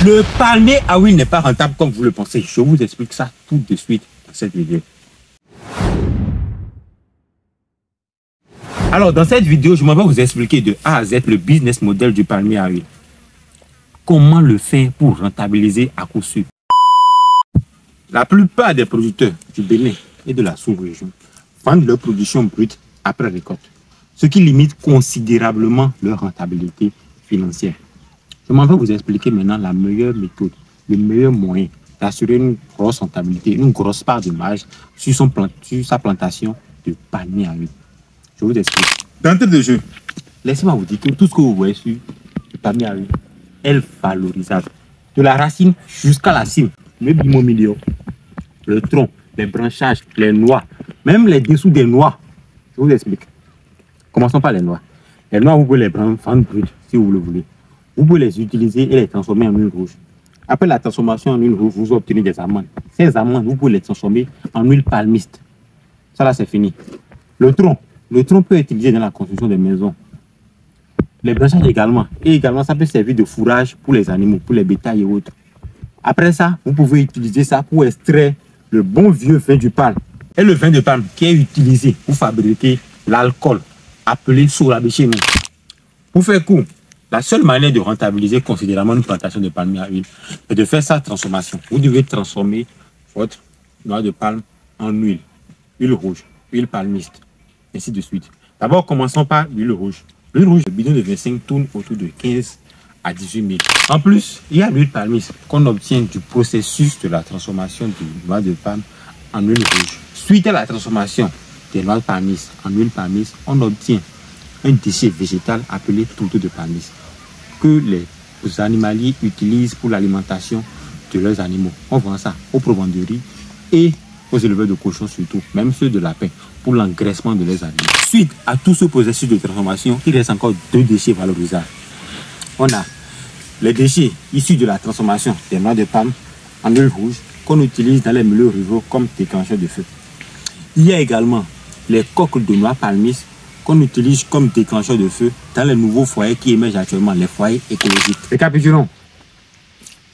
Le palmier à huile n'est pas rentable comme vous le pensez. Je vous explique ça tout de suite dans cette vidéo. Alors, dans cette vidéo, je vais vous expliquer de A à Z le business model du palmier à huile. Comment le faire pour rentabiliser à coup sûr. La plupart des producteurs du Bénin et de la sous-région vendent leur production brute après récolte, ce qui limite considérablement leur rentabilité financière. Je m'en vais vous expliquer maintenant la meilleure méthode, le meilleur moyen d'assurer une grosse rentabilité, une grosse part de marge sur sa plantation de palmier à huile. Je vous explique. D'entrée de jeu, laissez-moi vous dire que tout ce que vous voyez sur le palmier à huile est valorisable. De la racine jusqu'à la cime, le bimomilio, le tronc, les branchages, les noix, même les dessous des noix. Je vous explique. Commençons par les noix. Les noix, vous pouvez les vendre brutes si vous le voulez. Vous pouvez les utiliser et les transformer en huile rouge. Après la transformation en huile rouge, vous obtenez des amandes. Ces amandes, vous pouvez les transformer en huile palmiste. Ça là, c'est fini. Le tronc peut être utilisé dans la construction des maisons. Les branchages également. Et également, ça peut servir de fourrage pour les animaux, pour les bétails et autres. Après ça, vous pouvez utiliser ça pour extraire le bon vieux vin du palme. Et le vin de palme qui est utilisé pour fabriquer l'alcool, appelé sorabe chez nous. Pour faire court, la seule manière de rentabiliser considérablement une plantation de palmier à huile est de faire sa transformation. Vous devez transformer votre noix de palme en huile rouge, huile palmiste, ainsi de suite. D'abord, commençons par l'huile rouge. L'huile rouge, le bidon de 25 tourne autour de 15 à 18 000. En plus, il y a l'huile palmiste qu'on obtient du processus de la transformation du noix de palme en huile rouge. Suite à la transformation des noix de palmiste en huile palmiste, on obtient un déchet végétal appelé tourteau de palmiste que les animaliers utilisent pour l'alimentation de leurs animaux. On vend ça aux provenderies et aux éleveurs de cochons surtout, même ceux de lapins, pour l'engraissement de leurs animaux. Suite à tout ce processus de transformation, il reste encore deux déchets valorisables. On a les déchets issus de la transformation des noix de palme en huile rouge qu'on utilise dans les milieux ruraux comme déclencheur de feu. Il y a également les coques de noix palmistes qu'on utilise comme déclencheur de feu dans les nouveaux foyers qui émergent actuellement, les foyers écologiques. Récapitulons.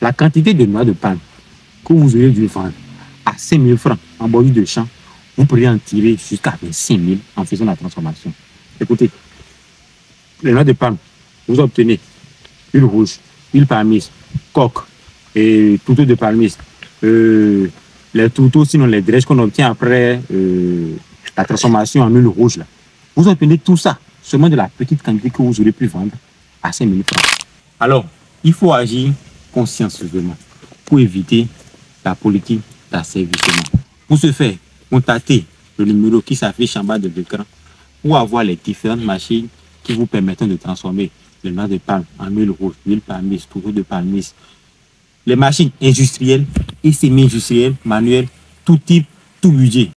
La quantité de noix de palme que vous aurez dû vendre à 5 000 francs en bordure de champ, vous pourrez en tirer jusqu'à 25 000 en faisant la transformation. Écoutez, les noix de palme, vous obtenez huile rouge, huile palmiste, coque et tourteau de palmiste. Les tourteaux, sinon les drèches qu'on obtient après la transformation en huile rouge. Là. Vous obtenez tout ça seulement de la petite quantité que vous aurez pu vendre à 5 000 francs. Alors, il faut agir consciencieusement pour éviter la politique d'asservissement. Pour ce faire, contactez le numéro qui s'affiche en bas de l'écran pour avoir les différentes machines qui vous permettent de transformer les noix de palme en huile rouge, huile palmiste, tourteau de palmiste. Les machines industrielles et semi-industrielles, manuelles, tout type, tout budget.